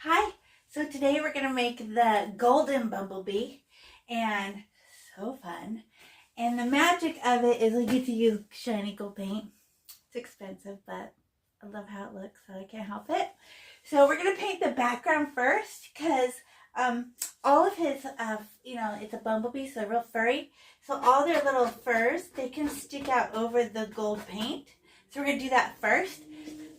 Hi, so today we're going to make the golden bumblebee, and so fun. And the magic of it is we get to use shiny gold paint. It's expensive, but I love how it looks, so I can't help it. So we're going to paint the background first because all of his, it's a bumblebee, so they're real furry. So all their little furs, they can stick out over the gold paint. So we're going to do that first.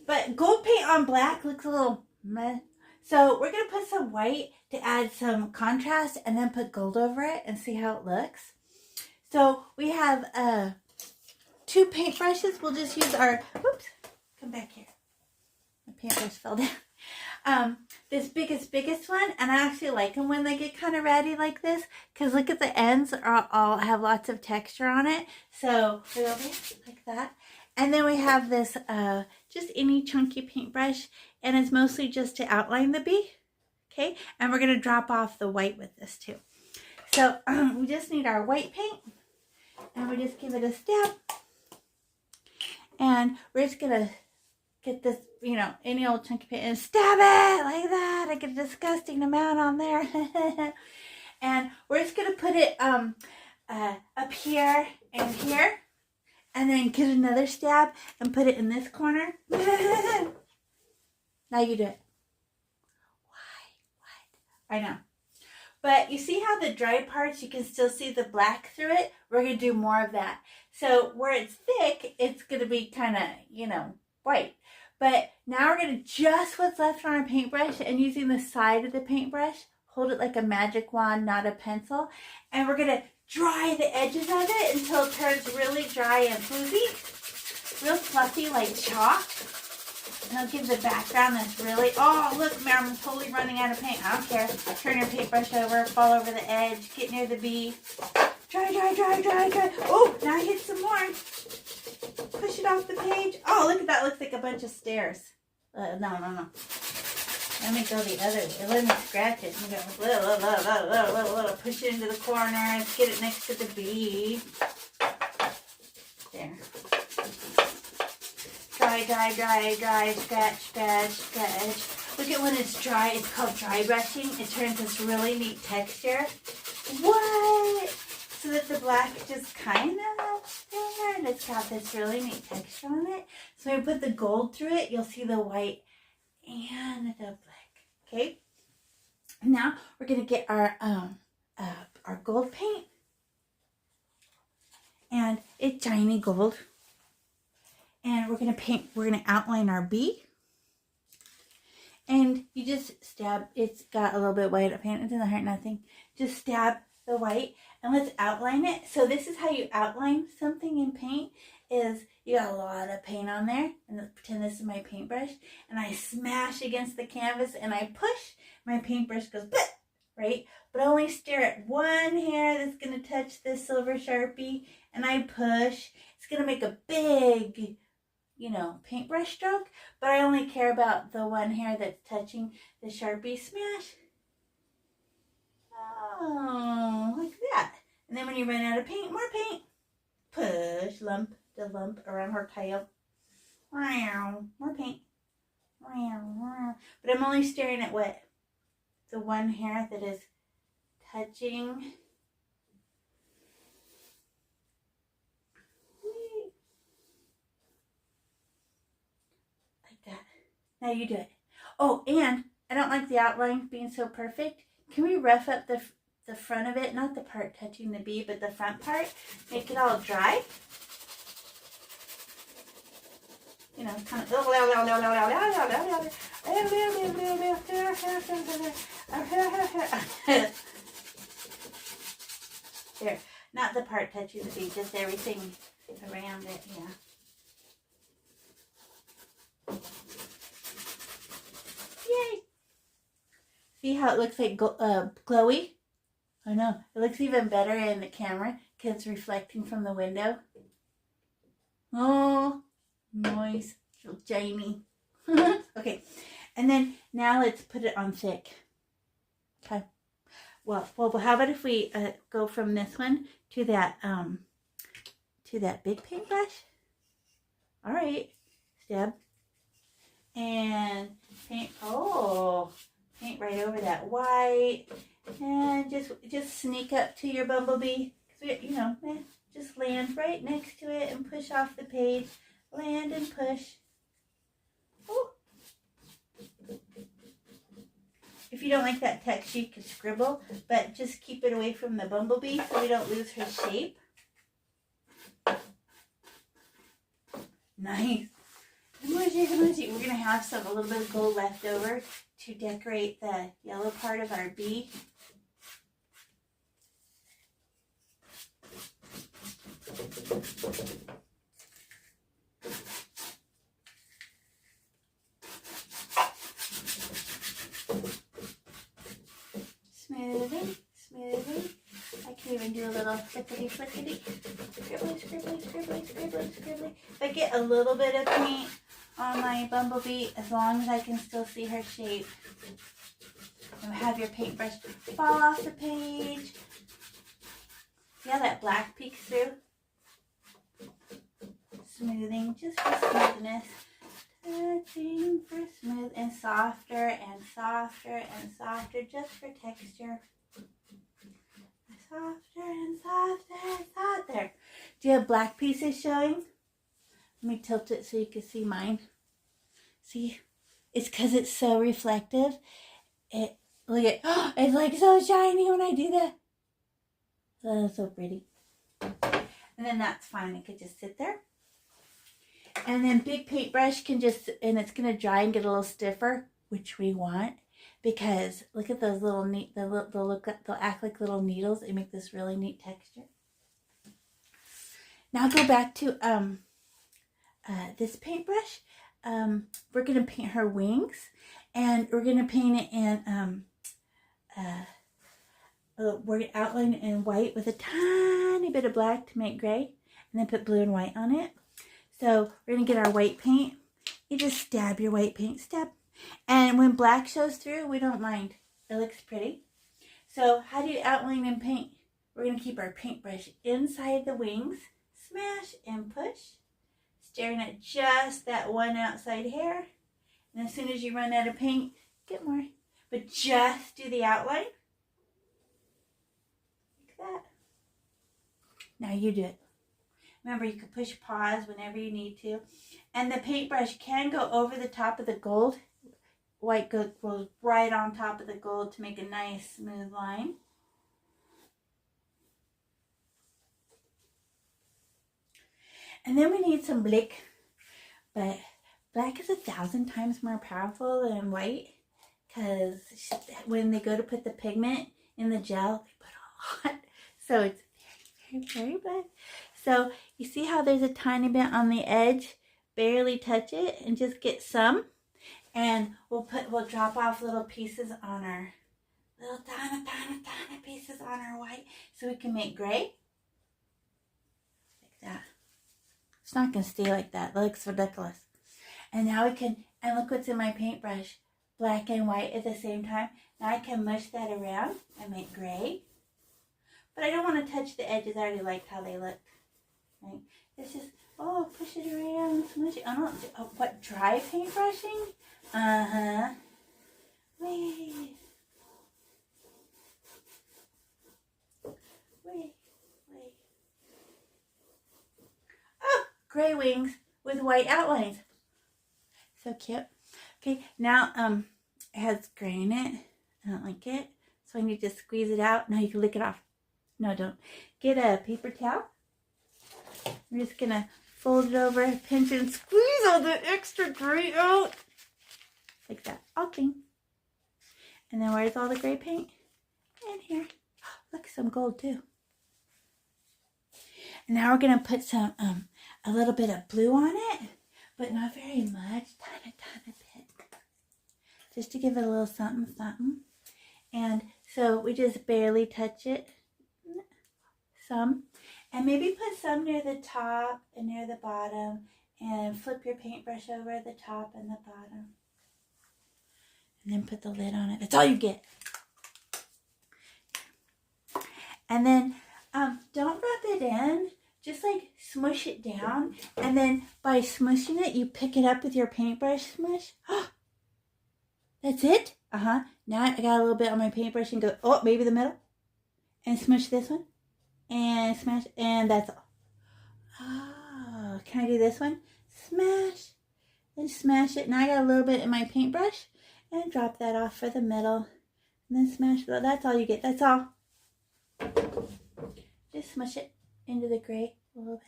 But gold paint on black looks a little meh. So we're going to put some white to add some contrast and then put gold over it and see how it looks. So we have 2 paintbrushes. We'll just use our, whoops, come back here. My paintbrush fell down. This biggest one, and I actually like them when they get kind of ratty like this because look at the ends all have lots of texture on it. So like that. And then we have this just any chunky paintbrush, and it's mostly just to outline the bee. Okay, and we're going to drop off the white with this too. So we just need our white paint, and we just give it a stab. And we're just going to get this, any old chunky paint and stab it like that. I get a disgusting amount on there. And we're just going to put it up here and here. And then get another stab and put it in this corner. Now you do it. Why? What? I know. But you see how the dry parts, you can still see the black through it? We're going to do more of that. So where it's thick, it's going to be kind of, white. But now we're going to just what's left on our paintbrush and using the side of the paintbrush, hold it like a magic wand, not a pencil. And we're going to dry the edges of it until it turns really dry and fuzzy, real fluffy like chalk. And I'll give the background that's really, oh look, I'm totally running out of paint. I don't care. Turn your paintbrush over, fall over the edge, get near the bee. Dry. Oh, now hit some more. Push it off the page. Oh, look at that. Looks like a bunch of stairs. No. Let me go the other way. Let me scratch it. Little. Push it into the corner. Let's get it next to the bee. There. Dry. Scratch. Look at when it's dry. It's called dry brushing. It turns this really neat texture. What? So that the black just kind of there. And it's got this really neat texture on it. So when we put the gold through it, you'll see the white and the black. Okay, now we're gonna get our gold paint, and it's shiny gold, and we're gonna outline our bee, and you just stab. It's got a little bit of white paint. It doesn't hurt nothing. Just stab the white, and let's outline it. So this is how you outline something in paint. Is you got a lot of paint on there, and let's pretend this is my paintbrush, and I smash against the canvas and I push, my paintbrush goes bleh, right? But I only stare at one hair that's going to touch this silver Sharpie, and I push. It's going to make a big, paintbrush stroke, but I only care about the one hair that's touching the Sharpie. Smash. Oh, like that. And then when you run out of paint, more paint. Push, the lump around her tail. More paint. But I'm only staring at what? The one hair that is touching. Like that. Now you do it. Oh, and I don't like the outline being so perfect. Can we rough up the front of it? Not the part touching the bee, but the front part. Make it all dry. Kind of there. Not the part touching the bee, just everything around it. Yeah. Yay! See how it looks like glowy? I know. It looks even better in the camera because it's reflecting from the window. Oh. Nice, little Jamie. Okay, and then now let's put it on thick. Okay. Well, how about if we go from this one to that big paintbrush? All right, stab and paint. Oh, decorate, and just sneak up to your bumblebee. Just land right next to it and push off the page. Land and push. Ooh. If you don't like that texture, you can scribble, but just keep it away from the bumblebee so we don't lose her shape. Nice. We're going to have a little bit of gold left over to decorate the yellow part of our bee. Smoothing. I can even do a little flickety. Scribbly. If I get a little bit of paint on my bumblebee, as long as I can still see her shape. And have your paintbrush fall off the page. See how that black peeks through? Smoothing, just for smoothness. Touching for smooth and softer, just for texture. Softer. Do you have black pieces showing? Let me tilt it so you can see mine. See? It's because it's so reflective. Look at, it's like so shiny when I do that. Oh, so pretty. And then that's fine. It could just sit there. And then big paintbrush can just, and it's going to dry and get a little stiffer, which we want. Because look at those little neat, they'll act like little needles. They make this really neat texture. Now go back to this paintbrush. We're going to paint her wings. And we're going to paint it in, we're going to outline it in white with a tiny bit of black to make gray. And then put blue and white on it. So we're going to get our white paint. You just stab your white paint, stab. And when black shows through, we don't mind. It looks pretty. So how do you outline and paint? We're going to keep our paintbrush inside the wings. Smash and push. Staring at just that one outside hair. And as soon as you run out of paint, get more. But just do the outline. Like that. Now you do it. Remember, you can push pause whenever you need to. And the paintbrush can go over the top of the gold. White goes right on top of the gold to make a nice smooth line. And then we need some black. But black is 1,000 times more powerful than white. Because when they go to put the pigment in the gel, they put a lot. So it's very black. So you see how there's a tiny bit on the edge? Barely touch it and just get some. And we'll drop off little pieces on our, little tiny pieces on our white so we can make gray. Like that. It's not going to stay like that. That looks ridiculous. And now we can, and look what's in my paintbrush. Black and white at the same time. Now I can mush that around and make gray. But I don't want to touch the edges. I already liked how they look. Right? It's just, push it around, smush it. What, dry paintbrushing? Uh-huh. Wait. Oh, gray wings with white outlines. So cute. Okay, now it has gray in it. I don't like it. So I need to squeeze it out. Now you can lick it off. No, don't. Get a paper towel. I'm just going to fold it over, pinch and squeeze all the extra gray out. Like that. All clean. And then where's all the gray paint? In here. Look, some gold too. And now we're going to put some, a little bit of blue on it, but not very much. Tiny bit. Just to give it a little something. And so we just barely touch it. Some. And maybe put some near the top and near the bottom. And flip your paintbrush over the top and the bottom. And then put the lid on it. That's all you get. And then don't rub it in. Just like smush it down. And then by smushing it, you pick it up with your paintbrush smush. That's it? Now I got a little bit on my paintbrush and go, oh, maybe the middle. And smush this one. And smash. And that's all. Oh, can I do this one? Smash. And smash it. Now I got a little bit in my paintbrush. And drop that off for the middle. And then smash it. That's all you get. That's all. Just smush it into the gray a little bit.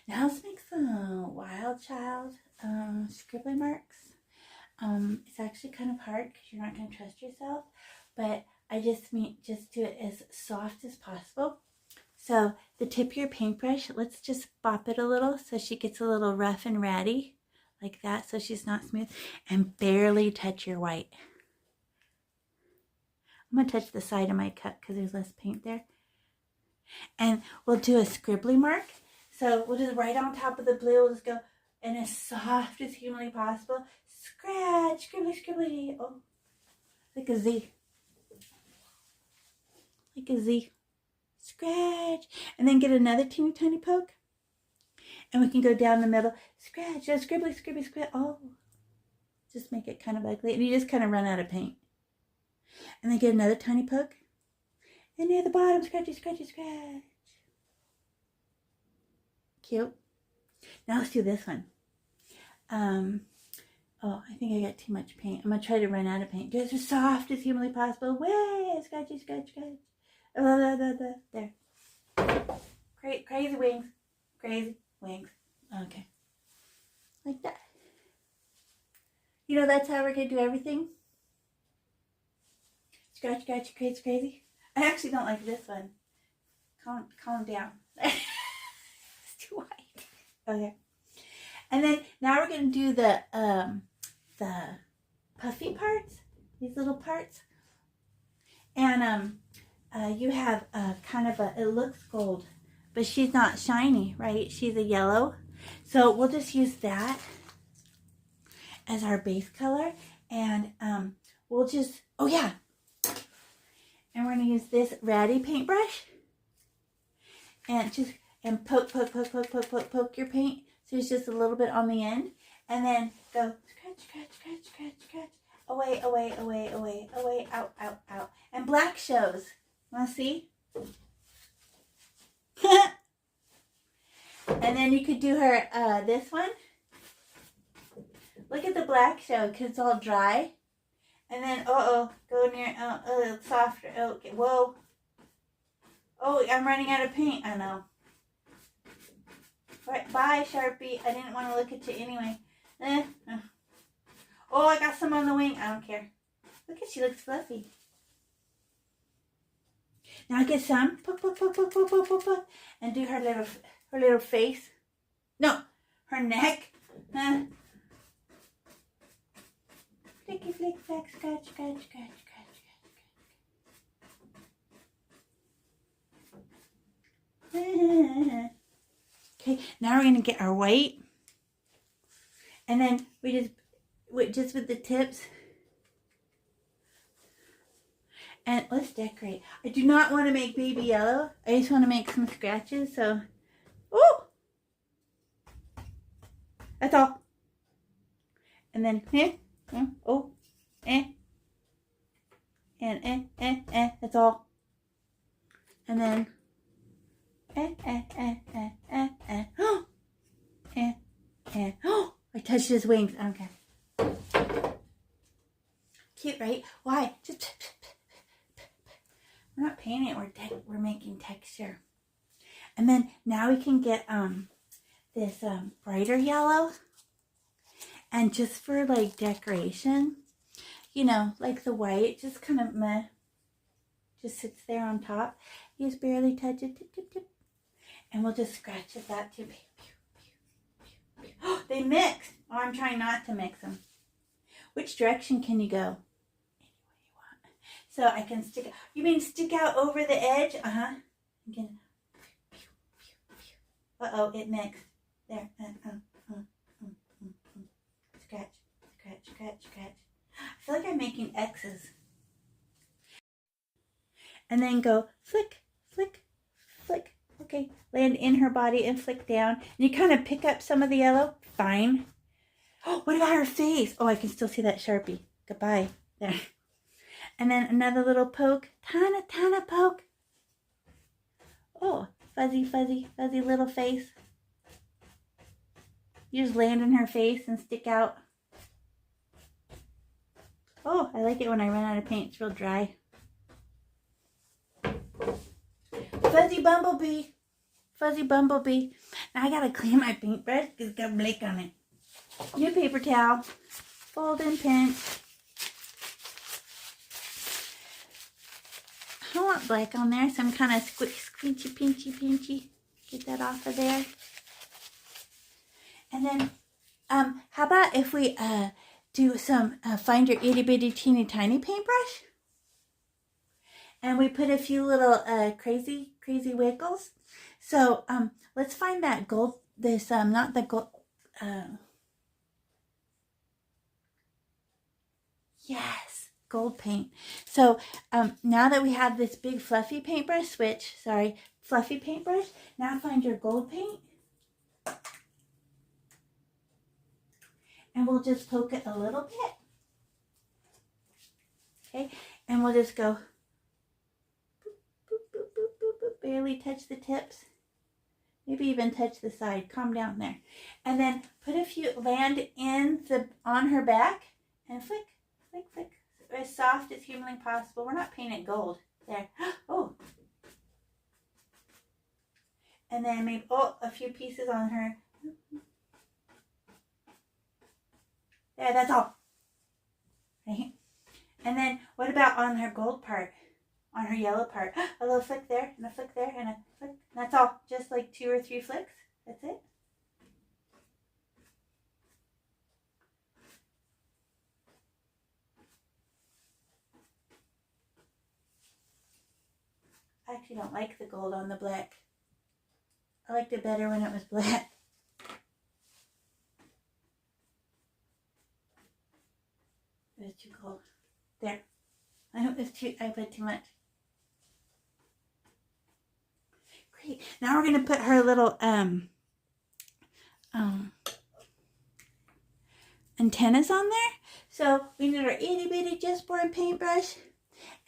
Now let's make some Wild Child scribbly marks. It's actually kind of hard because you're not going to trust yourself. But I just do it as soft as possible. So the tip of your paintbrush, let's just bop it a little so she gets a little rough and ratty. Like that, so she's not smooth. And barely touch your white. I'm going to touch the side of my cup because there's less paint there. And we'll do a scribbly mark. So we'll just right on top of the blue, we'll just go, and as soft as humanly possible, scratch, scribbly, scribbly. Oh, like a Z. Like a Z. Scratch. And then get another teeny tiny poke. And we can go down the middle, scratch, scribbly, scribbly, scribbly. Oh, just make it kind of ugly. And you just kind of run out of paint. And then get another tiny poke. And near the bottom, scratchy, scratchy, scratch. Cute. Now let's do this one. Oh, I think I got too much paint. I'm going to try to run out of paint. Just as soft as humanly possible. Way, scratchy, scratch, scratch. There. Crazy wings. Crazy wings. Okay. Like that. You know, that's how we're going to do everything. Scratch, scratch, crazy, crazy. I actually don't like this one. Calm down. It's too white. Okay. And then now we're going to do the puffy parts. These little parts. And you have kind of it looks gold. But she's not shiny, right? She's a yellow. So we'll just use that as our base color. And we'll just, oh yeah. And we're going to use this ratty paintbrush. And just, and poke your paint. So it's just a little bit on the end. And then go scratch, scratch, scratch, scratch, scratch. Away, away, away, away, away, out, out, out. And black shows. Want to see? And then you could do her this one. Look at the black show because it's all dry. And then go near softer. Okay, whoa. Oh, I'm running out of paint. I know. Right, bye, Sharpie. I didn't want to look at you anyway. Oh, I got some on the wing. I don't care. Look at she looks fluffy. Now get some, poke, and do her little face. No, her neck. Flicky, flick, flack, scratch, scratch, scratch, scratch. Okay, now we're gonna get our white, and then we just with the tips. And let's decorate. I do not want to make baby yellow. I just want to make some scratches. So, oh, that's all. And then, and that's all. And then, oh, I touched his wings. I don't care. Cute, right? Why? Just. We're not painting it, we're making texture. And then now we can get this brighter yellow. And just for like decoration, you know, like the white, just kind of meh. Just sits there on top. You just barely touch it. Tip, tip, tip. And we'll just scratch at that too. Oh, they mix. Oh, I'm trying not to mix them. Which direction can you go? So I can stick, you mean stick out over the edge? Again. Uh-oh, it mixed. There. Scratch, scratch, scratch, scratch. I feel like I'm making X's. And then go flick, flick, flick. Okay, land in her body and flick down. And you kind of pick up some of the yellow. Fine. Oh, what about her face? Oh, I can still see that Sharpie. Goodbye. There. And then another little poke. Tana poke. Oh, fuzzy, fuzzy, fuzzy little face. You just land in her face and stick out. Oh, I like it when I run out of paint. It's real dry. Fuzzy Bumblebee. Fuzzy Bumblebee. Now I gotta clean my paintbrush because it's got Blake on it. New paper towel. Fold and pinch. I don't want black on there, so I'm kind of squinchy, pinchy. Get that off of there. And then, how about if we do some find your itty bitty teeny tiny paintbrush, and we put a few little crazy wiggles. So let's find that gold. This not the gold. Yes, gold paint. So now that we have this big fluffy paintbrush, fluffy paintbrush, now find your gold paint. And we'll just poke it a little bit. Okay, and we'll just go boop, boop, boop, boop, boop, boop, barely touch the tips. Maybe even touch the side. Calm down there. And then put a few, land on her back and flick. As soft as humanly possible. We're not painting gold. There. Oh. And then maybe, a few pieces on her. There, that's all. Right? And then what about on her gold part? On her yellow part? A little flick there, and a flick there, and a flick. That's all. Just like 2 or 3 flicks. That's it. I actually don't like the gold on the black. I liked it better when it was black. It was too cold. There. I put too much. Great. Now we're gonna put her little antennas on there. So we need our itty bitty just born paintbrush,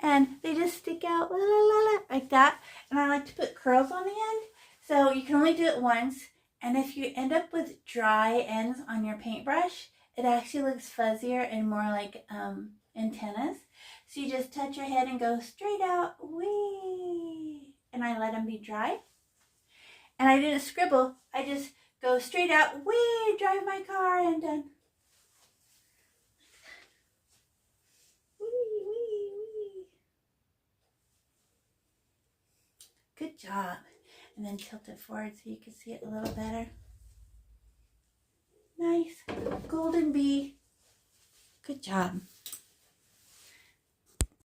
and they just stick out la, la, la, la, like that. And I like to put curls on the end. So you can only do it once. And if you end up with dry ends on your paintbrush, it actually looks fuzzier and more like antennas. So you just touch your head and go straight out, wee. And I let them be dry. And I didn't scribble. I just go straight out, wee, drive my car, and done. Wee, wee, wee. Good job. And then tilt it forward so you can see it a little better. Nice. Golden bee. Good job.